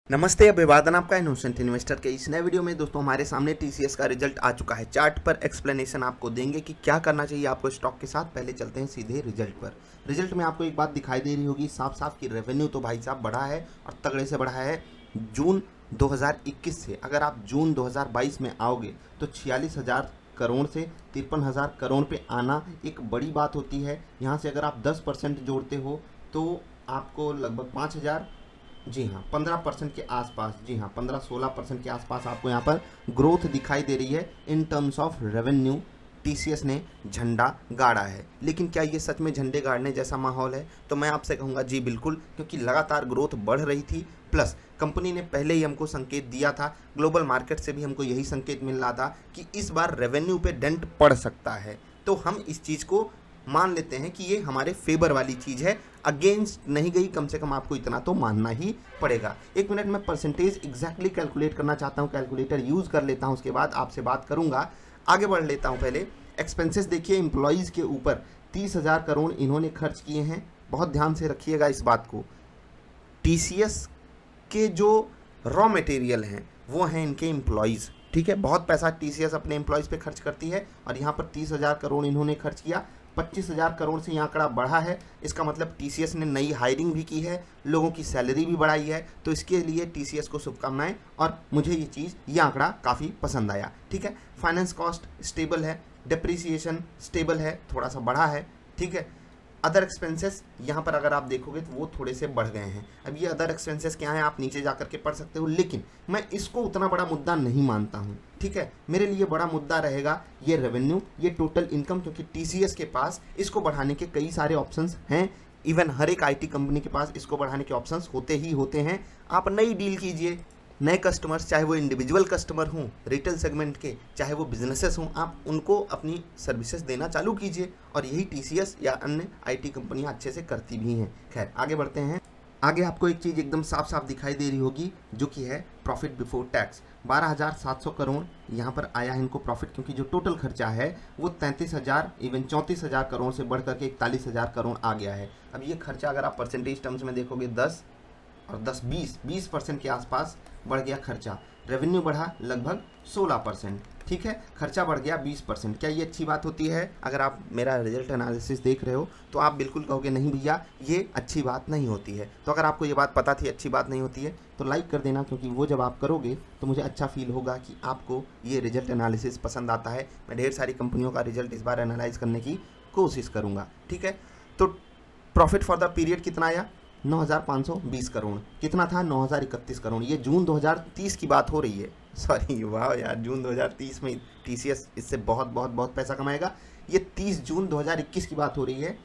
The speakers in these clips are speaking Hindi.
नमस्ते, अभिवादन आपका इनोसेंट इन्वेस्टर के इस नए वीडियो में। दोस्तों हमारे सामने टीसीएस का रिजल्ट आ चुका है। चार्ट पर एक्सप्लेनेशन आपको देंगे कि क्या करना चाहिए आपको स्टॉक के साथ। पहले चलते हैं सीधे रिजल्ट पर। रिजल्ट में आपको एक बात दिखाई दे रही होगी साफ साफ कि रेवेन्यू तो भाई साहब बढ़ा है और तगड़े से बढ़ा है जून 2021 से। अगर आप जून 2022 में आओगे तो 46,000 करोड़ से 53,000 करोड़ पे आना एक बड़ी बात होती है। यहाँ से अगर आप 10% जोड़ते हो तो आपको लगभग 5,000, जी हाँ 15% के आसपास, जी हाँ 15-16% के आसपास आपको यहाँ पर ग्रोथ दिखाई दे रही है। In terms of revenue TCS ने झंडा गाड़ा है। लेकिन क्या ये सच में झंडे गाड़ने जैसा माहौल है? तो मैं आपसे कहूँगा जी बिल्कुल, क्योंकि लगातार ग्रोथ बढ़ रही थी। प्लस कंपनी ने पहले ही हमको संकेत दिया था, ग्लोबल मार्केट से भी हमको यही संकेत मिल रहा था कि इस बार रेवेन्यू पे डेंट पड़ सकता है। तो हम इस चीज़ को मान लेते हैं कि ये हमारे फेवर वाली चीज़ है, अगेंस्ट नहीं गई। कम से कम आपको इतना तो मानना ही पड़ेगा। एक मिनट में परसेंटेज एग्जैक्टली कैलकुलेट करना चाहता हूँ, कैलकुलेटर यूज़ कर लेता हूँ, उसके बाद आपसे बात करूँगा। आगे बढ़ लेता हूँ। पहले एक्सपेंसेस देखिए, एम्प्लॉयज़ के ऊपर 30,000 करोड़ इन्होंने खर्च किए हैं। बहुत ध्यान से रखिएगा इस बात को। टीसीएस के जो रॉ मटेरियल हैं वो हैं इनके एम्प्लॉयज़, ठीक है। बहुत पैसा टीसीएस अपने एम्प्लॉयज़ पे खर्च करती है और यहाँ पर 30,000 करोड़ इन्होंने खर्च किया। 25,000 करोड़ से ये आंकड़ा बढ़ा है। इसका मतलब टीसीएस ने नई हायरिंग भी की है, लोगों की सैलरी भी बढ़ाई है। तो इसके लिए टीसीएस को शुभकामनाएं और मुझे ये आंकड़ा काफ़ी पसंद आया, ठीक है। फाइनेंस कॉस्ट स्टेबल है, डिप्रिसिएशन स्टेबल है, थोड़ा सा बढ़ा है, ठीक है। अदर एक्सपेंसेस यहाँ पर अगर आप देखोगे तो वो थोड़े से बढ़ गए हैं। अब ये अदर एक्सपेंसेस क्या हैं आप नीचे जा करके पढ़ सकते हो, लेकिन मैं इसको उतना बड़ा मुद्दा नहीं मानता हूँ, ठीक है। मेरे लिए बड़ा मुद्दा रहेगा ये रेवेन्यू, ये टोटल इनकम, क्योंकि टीसीएस के पास इसको बढ़ाने के कई सारे ऑप्शंस हैं। इवन हर एक आईटी कंपनी के पास इसको बढ़ाने के ऑप्शंस होते ही होते हैं। आप नई डील कीजिए, नए कस्टमर्स, चाहे वो इंडिविजुअल कस्टमर हों रिटेल सेगमेंट के, चाहे वो बिजनेसेस हों, आप उनको अपनी सर्विसेज देना चालू कीजिए। और यही टीसीएस या अन्य आईटी कंपनियां अच्छे से करती भी हैं। खैर आगे बढ़ते हैं। आगे आपको एक चीज़ एकदम साफ साफ दिखाई दे रही होगी जो कि है प्रॉफिट बिफोर टैक्स। 12,700 करोड़ यहाँ पर आया है इनको प्रॉफिट, क्योंकि जो टोटल खर्चा है वो 33,000 इवन 34,000 करोड़ से बढ़ करके 41,000 करोड़ आ गया है। अब ये खर्चा अगर आप परसेंटेज टर्म्स में देखोगे 10 और 20% के आसपास बढ़ गया खर्चा। रेवेन्यू बढ़ा लगभग 16%, ठीक है। खर्चा बढ़ गया 20%। क्या ये अच्छी बात होती है? अगर आप मेरा रिजल्ट एनालिसिस देख रहे हो तो आप बिल्कुल कहोगे नहीं भैया ये अच्छी बात नहीं होती है। तो अगर आपको ये बात पता थी अच्छी बात नहीं होती है तो लाइक कर देना, क्योंकि वो जब आप करोगे तो मुझे अच्छा फील होगा कि आपको ये रिजल्ट एनालिसिस पसंद आता है। मैं ढेर सारी कंपनियों का रिजल्ट इस बार एनालाइज करने की कोशिश करूँगा, ठीक है। तो प्रॉफिट फॉर द पीरियड कितना आया? 9,520 करोड़। कितना था? 9,031 करोड़। ये जून 2030 की बात हो रही है। सॉरी, वाह यार, जून 2030 में टीसीएस इससे बहुत बहुत बहुत पैसा कमाएगा। ये 30 जून 2021 की बात हो रही है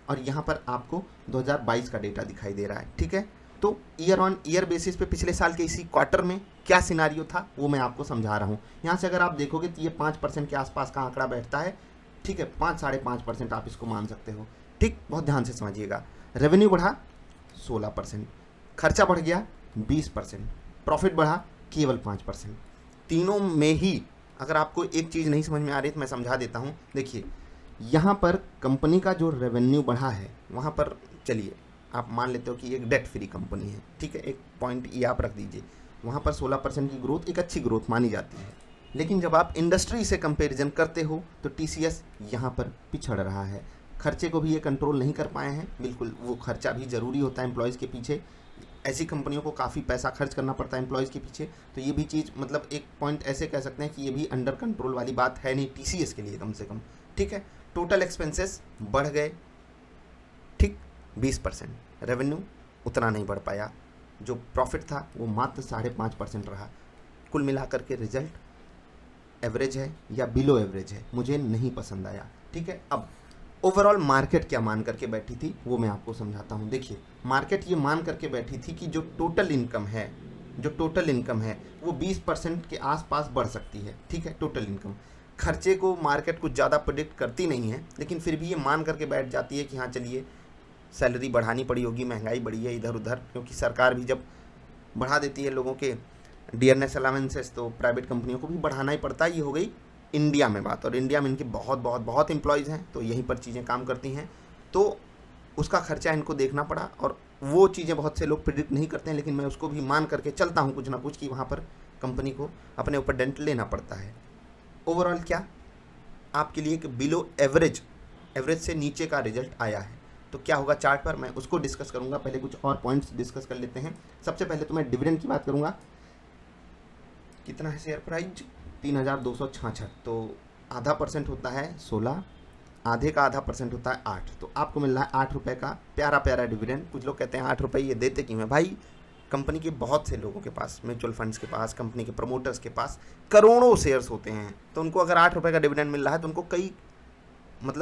और यहाँ पर आपको 2022 का डेटा दिखाई दे रहा है, ठीक है। तो ईयर ऑन ईयर बेसिस पे पिछले साल के इसी क्वार्टर में क्या सिनारियो था वो मैं आपको समझा रहा हूँ। यहाँ से अगर आप देखोगे तो ये 5% के आसपास का आंकड़ा बैठता है, ठीक है। 5-5.5% आप इसको मान सकते हो, ठीक। बहुत ध्यान से समझिएगा। रेवेन्यू बढ़ा 16%, खर्चा बढ़ गया 20%, प्रॉफिट बढ़ा केवल 5%। तीनों में ही अगर आपको एक चीज़ नहीं समझ में आ रही तो मैं समझा देता हूँ। देखिए यहाँ पर कंपनी का जो रेवेन्यू बढ़ा है वहाँ पर, चलिए आप मान लेते हो कि एक डेट फ्री कंपनी है, ठीक है। एक पॉइंट ये आप रख दीजिए, वहाँ पर 16% की ग्रोथ एक अच्छी ग्रोथ मानी जाती है। लेकिन जब आप इंडस्ट्री से कंपैरिजन करते हो तो टीसीएस यहाँ पर पिछड़ रहा है। खर्चे को भी ये कंट्रोल नहीं कर पाए हैं। बिल्कुल वो खर्चा भी ज़रूरी होता है एम्प्लॉयज़ के पीछे। ऐसी कंपनियों को काफ़ी पैसा खर्च करना पड़ता है एम्प्लॉयज़ के पीछे। तो ये भी चीज़ मतलब एक पॉइंट ऐसे कह सकते हैं कि ये भी अंडर कंट्रोल वाली बात है नहीं टीसीएस के लिए, कम से कम, ठीक है। टोटल एक्सपेंसेस बढ़ गए, ठीक, 20%। रेवेन्यू उतना नहीं बढ़ पाया। जो प्रॉफिट था वो मात्र 5.5% रहा। कुल मिलाकर के रिजल्ट एवरेज है या बिलो एवरेज है, मुझे नहीं पसंद आया, ठीक है। अब ओवरऑल मार्केट क्या मान करके बैठी थी वो मैं आपको समझाता हूँ। देखिए मार्केट ये मान करके बैठी थी कि जो टोटल इनकम है वो 20% के आसपास बढ़ सकती है, ठीक है। टोटल इनकम, खर्चे को मार्केट कुछ ज़्यादा प्रेडिक्ट करती नहीं है, लेकिन फिर भी ये मान करके बैठ जाती है कि हाँ चलिए सैलरी बढ़ानी पड़ी होगी, महंगाई बढ़ी है इधर उधर, क्योंकि सरकार भी जब बढ़ा देती है लोगों के डियरनेस अलावेंसेस तो प्राइवेट कंपनियों को भी बढ़ाना ही पड़ता है। ये हो गई इंडिया में बात, और इंडिया में इनके बहुत बहुत बहुत एम्प्लॉयज़ हैं तो यहीं पर चीज़ें काम करती हैं, तो उसका खर्चा इनको देखना पड़ा। और वो चीज़ें बहुत से लोग प्रिडिक्ट नहीं करते हैं, लेकिन मैं उसको भी मान करके चलता हूँ कुछ ना कुछ कि वहाँ पर कंपनी को अपने ऊपर डेंट लेना पड़ता है। ओवरऑल क्या आपके लिए एक बिलो एवरेज से नीचे का रिजल्ट आया है, तो क्या होगा चार्ट पर, मैं उसको डिस्कस करूंगा। पहले कुछ और पॉइंट्स डिस्कस कर लेते हैं। सबसे पहले तो मैं डिविडेंड की बात करूंगा। कितना है शेयर प्राइस? 3266। तो आधा % होता है 16, आधे का आधा % होता है 8। तो आपको मिल रहा है 8 रुपये का प्यारा प्यारा डिविडेंड। कुछ लोग कहते हैं 8 रुपये ये देते क्यों हैं भाई? कंपनी के बहुत से लोगों के पास, म्यूचुअल फंड्स के पास, कंपनी के प्रमोटर्स के पास करोड़ों शेयर्स होते हैं, तो उनको अगर 8 रुपये का डिविडेंड मिल रहा है तो उनको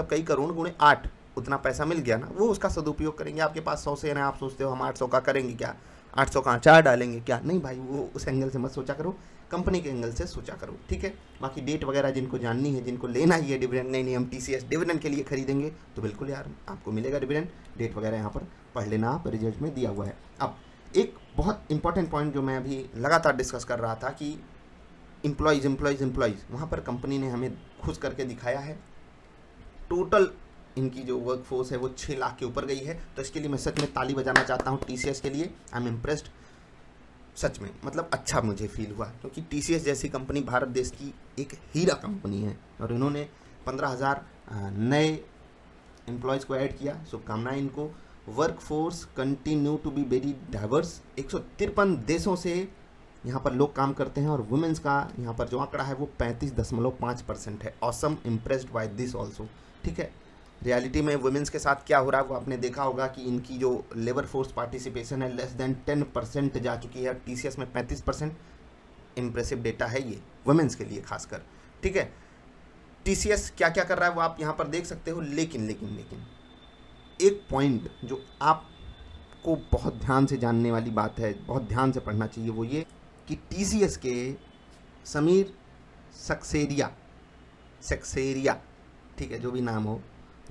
कई करोड़ गुणे 8 उतना पैसा मिल गया ना, वो उसका सदुपयोग करेंगे। आपके पास 100 शेयर हैं, आप सोचते हो हम 800 का करेंगे क्या, 800 का अचार डालेंगे क्या? नहीं भाई, वो उस एंगल से मत सोचा करो, कंपनी के एंगल से सोचा करो, ठीक है। बाकी डेट वगैरह जिनको जाननी है, जिनको लेना ही है डिविडेंड, नहीं हम TCS डिविडेंड के लिए खरीदेंगे, तो बिल्कुल यार आपको मिलेगा डिविडेंड। डेट वगैरह यहाँ पर पढ़ लेना, आप रिजल्ट में दिया हुआ है। अब एक बहुत इंपॉर्टेंट पॉइंट जो मैं अभी लगातार डिस्कस कर रहा था कि एम्प्लॉयज़ वहाँ पर कंपनी ने हमें खुश करके दिखाया है। टोटल इनकी जो वर्क फोर्स है वो 6 लाख के ऊपर गई है, तो इसके लिए मैं सच में ताली बजाना चाहता हूँ TCS के लिए। आई एम इम्प्रेस्ड सच में, मतलब अच्छा मुझे फील हुआ, क्योंकि TCS जैसी कंपनी भारत देश की एक हीरा कंपनी है, और इन्होंने 15,000 नए एम्प्लॉयज़ को ऐड किया। शुभकामनाएं इनको। Workforce continue to be very diverse. 153 देशों से यहाँ पर लोग काम करते हैं, और वुमेंस का यहाँ पर जो आंकड़ा है वो 35.5% है। Awesome, impressed by this also, ठीक है। रियलिटी में वुमेंस के साथ क्या हो रहा है वो आपने देखा होगा कि इनकी जो लेबर फोर्स पार्टिसिपेशन है लेस देन 10% जा चुकी है। TCS में 35%। इम्प्रेसिव डेटा है ये वुमेंस के लिए खासकर, ठीक है। TCS क्या क्या कर रहा है वो आप यहाँ पर देख सकते हो, लेकिन एक पॉइंट जो आपको बहुत ध्यान से जानने वाली बात है, बहुत ध्यान से पढ़ना चाहिए, वो ये कि TCS के समीर सक्सेरिया, ठीक है, जो भी नाम हो,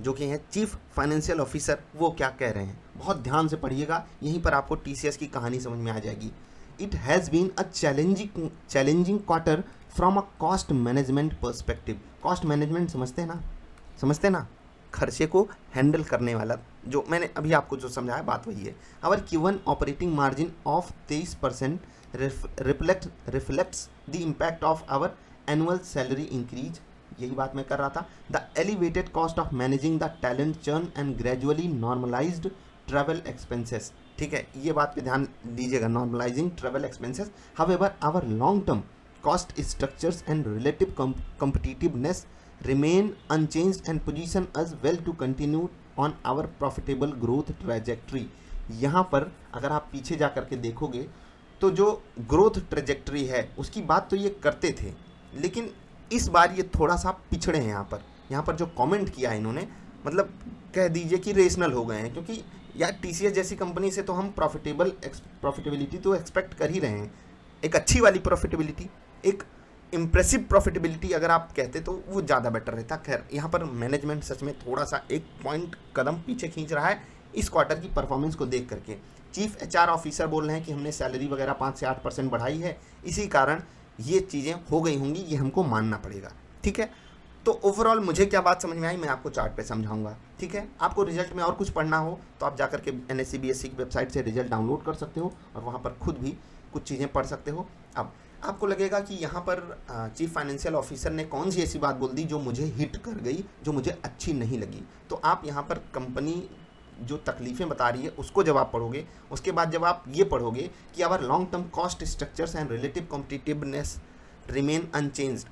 जो कि हैं चीफ फाइनेंशियल ऑफिसर, वो क्या कह रहे हैं बहुत ध्यान से पढ़िएगा। यहीं पर आपको TCS की कहानी समझ में आ जाएगी। It has been a challenging quarter from a cost management perspective. Cost management समझते ना, खर्चे को हैंडल करने वाला, जो मैंने अभी आपको जो समझाया बात वही है। Our Q1 operating margin of 23% reflects the impact of our annual salary increase. यही बात मैं कर रहा था। The elevated cost of managing the talent churn and gradually normalized travel expenses, ठीक है, ये बात पे ध्यान दीजिएगा, normalizing travel expenses. However our long term cost structures and relative competitiveness remain unchanged and position us well to continue on our profitable growth trajectory। यहाँ पर अगर आप पीछे जा करके देखोगे तो जो ग्रोथ ट्रेजेक्ट्री है उसकी बात तो ये करते थे, लेकिन इस बार ये थोड़ा सा पिछड़े हैं। यहाँ पर जो कमेंट किया है इन्होंने, मतलब कह दीजिए कि रेशनल हो गए हैं, क्योंकि यार TCS जैसी कंपनी से तो हम प्रॉफिटेबिलिटी तो एक्सपेक्ट कर ही रहे हैं, एक अच्छी वाली प्रॉफिटेबिलिटी, एक इम्प्रेसिव प्रॉफिटेबिलिटी अगर आप कहते तो वो ज़्यादा बेटर रहता। खैर, यहाँ पर मैनेजमेंट सच में थोड़ा सा एक पॉइंट कदम पीछे खींच रहा है इस क्वार्टर की परफॉर्मेंस को देख करके। चीफ HR ऑफिसर बोल रहे हैं कि हमने सैलरी वगैरह 5 से 8% बढ़ाई है, इसी कारण ये चीज़ें हो गई होंगी, ये हमको मानना पड़ेगा, ठीक है। तो ओवरऑल मुझे क्या बात समझ में आई मैं आपको चार्ट पे समझाऊंगा, ठीक है। आपको रिजल्ट में और कुछ पढ़ना हो तो आप जाकर के NSE BSE की वेबसाइट से रिजल्ट डाउनलोड कर सकते हो, और वहाँ पर खुद भी कुछ चीज़ें पढ़ सकते हो। अब आपको लगेगा कि यहाँ पर चीफ फाइनेंशियल ऑफिसर ने कौन सी ऐसी बात बोल दी जो मुझे हिट कर गई, जो मुझे अच्छी नहीं लगी। तो आप यहाँ पर कंपनी जो तकलीफ़ें बता रही है उसको जब आप पढ़ोगे, उसके बाद जब आप ये पढ़ोगे कि our long term cost structures and relative competitiveness remain unchanged,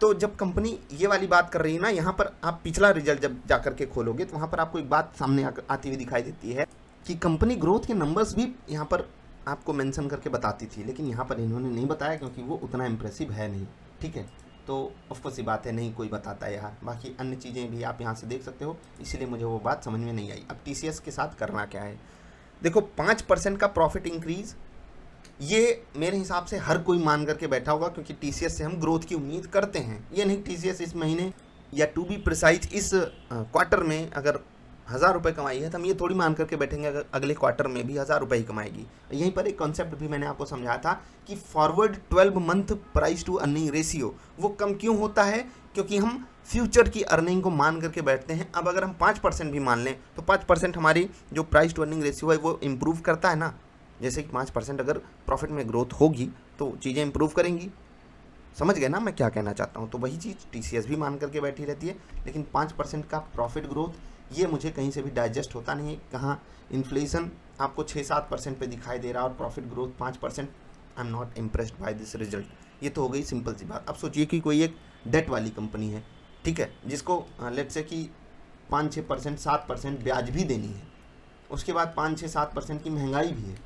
तो जब कंपनी ये वाली बात कर रही है ना, यहाँ पर आप पिछला रिजल्ट जब जा कर के खोलोगे तो वहाँ पर आपको एक बात सामने आती हुई दिखाई देती है कि कंपनी ग्रोथ के नंबर्स भी यहाँ पर आपको मेंशन करके बताती थी, लेकिन यहाँ पर इन्होंने नहीं बताया क्योंकि वो उतना इम्प्रेसिव है नहीं, ठीक है। तो ऑफकोर्स ये बात है, नहीं कोई बताता है यार। बाकी अन्य चीज़ें भी आप यहाँ से देख सकते हो, इसीलिए मुझे वो बात समझ में नहीं आई। अब TCS के साथ करना क्या है, देखो 5% का प्रॉफिट इंक्रीज़, ये मेरे हिसाब से हर कोई मान करके बैठा होगा, क्योंकि TCS से हम ग्रोथ की उम्मीद करते हैं। ये नहीं TCS इस महीने या टू बी प्रिसाइज इस क्वार्टर में अगर ₹1000 कमाई है तो हम ये थोड़ी मान करके बैठेंगे अगले क्वार्टर में भी ₹1000 ही कमाएगी। यहीं पर एक कॉन्सेप्ट भी मैंने आपको समझाया था कि forward 12 month price to earning ratio वो कम क्यों होता है, क्योंकि हम फ्यूचर की अर्निंग को मान करके बैठते हैं। अब अगर हम 5% भी मान लें तो 5% हमारी जो प्राइस टू अर्निंग रेशियो है वो इम्प्रूव करता है ना। जैसे कि 5% अगर प्रॉफिट में ग्रोथ होगी तो चीज़ें इंप्रूव करेंगी। समझ गए ना मैं क्या कहना चाहता हूँ। तो वही चीज़ टीसीएस भी मान करके बैठी रहती है, लेकिन 5% का प्रॉफिट ग्रोथ ये मुझे कहीं से भी डाइजेस्ट होता नहीं है। कहाँ इन्फ्लेशन आपको 6-7% पे दिखाई दे रहा है और profit growth 5%। I am not impressed by this result. ये तो हो गई सिंपल सी बात। अब सोचिए कि कोई एक डेट वाली कंपनी है, ठीक है, जिसको लेट्स से कि 5-6%, 7% ब्याज भी देनी है, उसके बाद 5-6-7% की महंगाई भी है,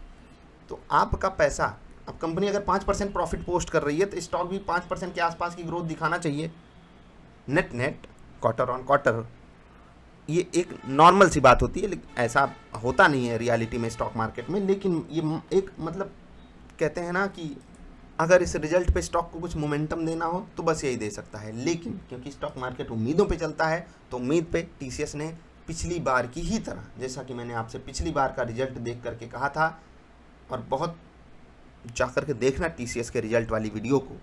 तो आपका पैसा, अब कंपनी अगर 5% प्रॉफिट पोस्ट कर रही है तो स्टॉक भी 5% के आसपास की ग्रोथ दिखाना चाहिए net net quarter on quarter. ये एक नॉर्मल सी बात होती है, लेकिन ऐसा होता नहीं है रियलिटी में स्टॉक मार्केट में। लेकिन ये एक मतलब कहते हैं ना कि अगर इस रिजल्ट पे स्टॉक को कुछ मोमेंटम देना हो तो बस यही दे सकता है। लेकिन क्योंकि स्टॉक मार्केट उम्मीदों पे चलता है तो उम्मीद पे टीसीएस ने पिछली बार की ही तरह, जैसा कि मैंने आपसे पिछली बार का रिजल्ट देख करके कहा था, और बहुत जाकर के देखना टीसीएस के रिजल्ट वाली वीडियो को,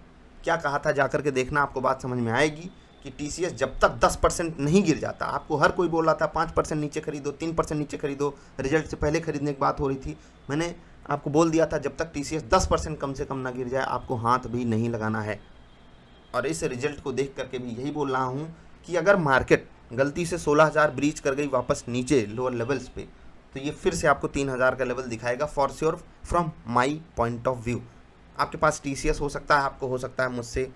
क्या कहा था जाकर के देखना, आपको बात समझ में आएगी कि टीसीएस जब तक 10% नहीं गिर जाता, आपको हर कोई बोल रहा था 5% नीचे खरीदो, 3% नीचे खरीदो, रिजल्ट से पहले खरीदने की बात हो रही थी, मैंने आपको बोल दिया था जब तक टीसीएस 10% कम से कम ना गिर जाए आपको हाथ भी नहीं लगाना है। और इस रिजल्ट को देख करके भी यही बोल रहा हूँ कि अगर मार्केट गलती से 16,000 ब्रीच कर गई वापस नीचे लोअर लेवल्स पे, तो ये फिर से आपको 3,000 का लेवल दिखाएगा for sure from my point of view. आपके पास टीसीएस हो सकता है, आपको हो सकता है मुझसे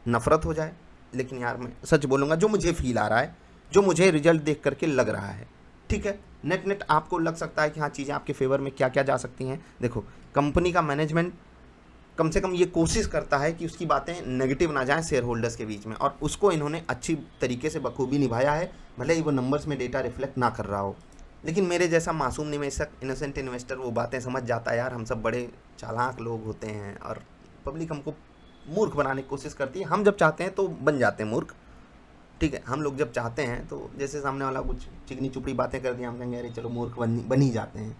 नफरत हो जाए, लेकिन यार मैं सच बोलूँगा जो मुझे फील आ रहा है, जो मुझे रिजल्ट देख करके लग रहा है, ठीक है। नेट आपको लग सकता है कि हाँ चीज़ें आपके फेवर में क्या क्या जा सकती हैं। देखो, कंपनी का मैनेजमेंट कम से कम ये कोशिश करता है कि उसकी बातें नेगेटिव ना जाएं शेयर होल्डर्स के बीच में, और उसको इन्होंने अच्छी तरीके से बखूबी निभाया है, भले ही वो नंबर्स में डेटा रिफ्लेक्ट ना कर रहा हो। लेकिन मेरे जैसा मासूम निवेशक, इनोसेंट इन्वेस्टर वो बातें समझ जाता है, यार हम सब बड़े चालाक लोग होते हैं और पब्लिक हमको मूर्ख बनाने की कोशिश करती है। हम जब चाहते हैं तो बन जाते हैं मूर्ख, ठीक है। हम लोग जब चाहते हैं तो जैसे सामने वाला कुछ चिकनी चुपड़ी बातें कर दी, हम कहेंगे अरे चलो मूर्ख बन ही जाते हैं।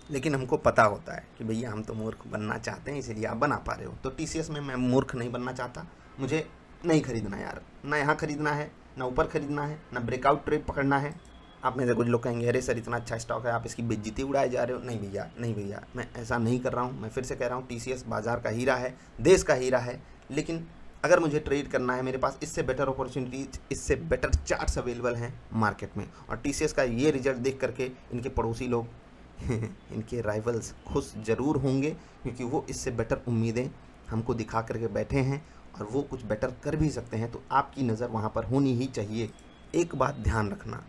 लेकिन हमको पता होता है कि भैया हम तो मूर्ख बनना चाहते हैं, इसीलिए आप बना पा रहे हो। तो टीसीएस में मैं मूर्ख नहीं बनना चाहता, मुझे नहीं खरीदना यार, ना यहाँ खरीदना है, ना ऊपर खरीदना है, ना ब्रेकआउट ट्रेड पकड़ना है। आप में से कुछ लोग कहेंगे अरे सर इतना अच्छा स्टॉक है, आप इसकी बेइज्जती उड़ाए जा रहे हो। नहीं भैया, नहीं भैया, मैं ऐसा नहीं कर रहा हूँ। मैं फिर से कह रहा हूँ टीसीएस बाज़ार का हीरा है, देश का हीरा है। लेकिन अगर मुझे ट्रेड करना है, मेरे पास इससे बेटर अपॉर्चुनिटीज, इससे बेटर चार्ट्स अवेलेबल हैं मार्केट में। और टीसीएस का ये रिजल्ट देख करके इनके पड़ोसी लोग इनके राइवल्स खुश ज़रूर होंगे, क्योंकि वो इससे बेटर उम्मीदें हमको दिखा करके बैठे हैं और वो कुछ बेटर कर भी सकते हैं। तो आपकी नज़र वहाँ पर होनी ही चाहिए। एक बात ध्यान रखना,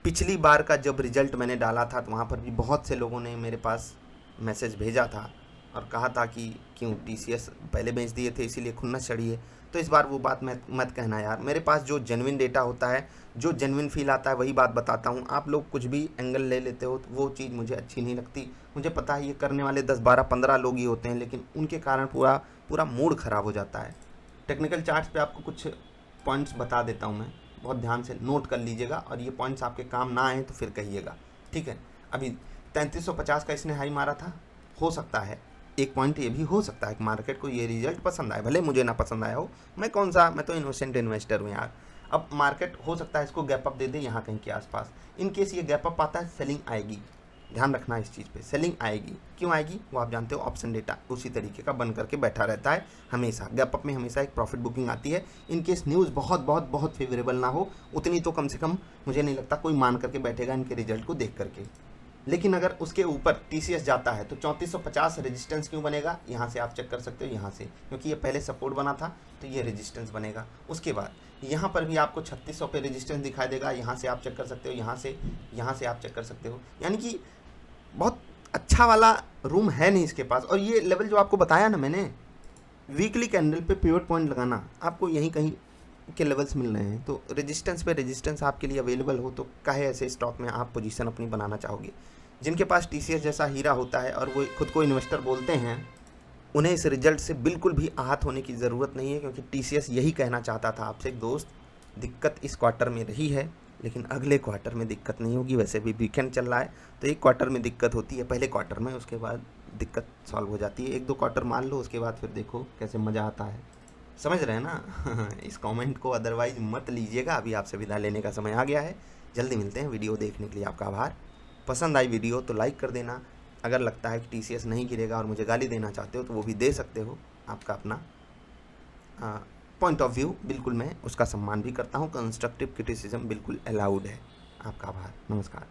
पिछली बार का जब रिज़ल्ट मैंने डाला था तो वहाँ पर भी बहुत से लोगों ने मेरे पास मैसेज भेजा था और कहा था कि क्यों टीसीएस पहले बेच दिए थे इसीलिए खुन्नस चढ़ी है। तो इस बार वो बात मत कहना यार। मेरे पास जो जेन्युइन डेटा होता है, जो जेन्युइन फील आता है, वही बात बताता हूँ। आप लोग कुछ भी एंगल ले लेते हो तो वो चीज़ मुझे अच्छी नहीं लगती। मुझे पता है ये करने वाले 10, 12, 15 लोग ही होते हैं, लेकिन उनके कारण पूरा मूड ख़राब हो जाता है। टेक्निकल चार्ट्स पे आपको कुछ पॉइंट्स बता देता हूँ मैं, बहुत ध्यान से नोट कर लीजिएगा, और ये पॉइंट्स आपके काम ना आए तो फिर कहिएगा, ठीक है। अभी 3350 का इसने हाई मारा था, हो सकता है एक पॉइंट ये भी हो सकता है कि मार्केट को ये रिजल्ट पसंद आए, भले मुझे ना पसंद आया हो। मैं तो इनोसेंट इन्वेस्टर हूँ यार। अब मार्केट हो सकता है इसको गैप अप दे दे यहाँ कहीं के आसपास। इन केस ये गैप अप आता है, सेलिंग आएगी। ध्यान रखना इस चीज़ पे, सेलिंग आएगी। क्यों आएगी वो आप जानते हो, ऑप्शन डेटा उसी तरीके का बन करके बैठा रहता है हमेशा। गैप अप में हमेशा एक प्रॉफिट बुकिंग आती है। इन केस न्यूज़ बहुत फेवरेबल ना हो, उतनी तो कम से कम मुझे नहीं लगता कोई मान करके बैठेगा इनके रिजल्ट को देख करके। लेकिन अगर उसके ऊपर टीसीएस जाता है तो 3450 रेजिस्टेंस क्यों बनेगा, यहाँ से आप चेक कर सकते हो। यहाँ से क्योंकि ये पहले सपोर्ट बना था तो ये रेजिस्टेंस बनेगा। उसके बाद यहाँ पर भी आपको 3600 पे रेजिस्टेंस दिखाई देगा, यहाँ से आप चेक कर सकते हो, यहाँ से आप चेक कर सकते हो। यानी कि बहुत अच्छा वाला रूम है नहीं इसके पास। और ये लेवल जो आपको बताया ना मैंने, वीकली कैंडल पे पिवट पॉइंट लगाना, आपको यहीं कहीं के लेवल्स मिल रहे हैं। तो रेजिस्टेंस पे रेजिस्टेंस आपके लिए अवेलेबल हो तो काहे ऐसे स्टॉक में आप पोजीशन अपनी बनाना चाहोगे। जिनके पास टीसीएस जैसा हीरा होता है और वो खुद को इन्वेस्टर बोलते हैं, उन्हें इस रिजल्ट से बिल्कुल भी आहत होने की ज़रूरत नहीं है, क्योंकि टीसीएस यही कहना चाहता था आपसे, दोस्त दिक्कत इस क्वार्टर में रही है, लेकिन अगले क्वार्टर में दिक्कत नहीं होगी। वैसे भी वीकेंड चल रहा है तो एक क्वार्टर में दिक्कत होती है पहले क्वार्टर में, उसके बाद दिक्कत सॉल्व हो जाती है। 1-2 क्वार्टर मान लो, उसके बाद फिर देखो कैसे मज़ा आता है। समझ रहे हैं ना? इस कमेंट को अदरवाइज मत लीजिएगा। अभी आपसे विदा लेने का समय आ गया है। जल्दी मिलते हैं। वीडियो देखने के लिए आपका आभार। पसंद आई वीडियो तो लाइक कर देना। अगर लगता है कि टीसीएस नहीं गिरेगा और मुझे गाली देना चाहते हो तो वो भी दे सकते हो। आपका अपना पॉइंट ऑफ व्यू, बिल्कुल मैं उसका सम्मान भी करता हूँ। कंस्ट्रक्टिव क्रिटिसिज्म बिल्कुल अलाउड है। आपका आभार। नमस्कार।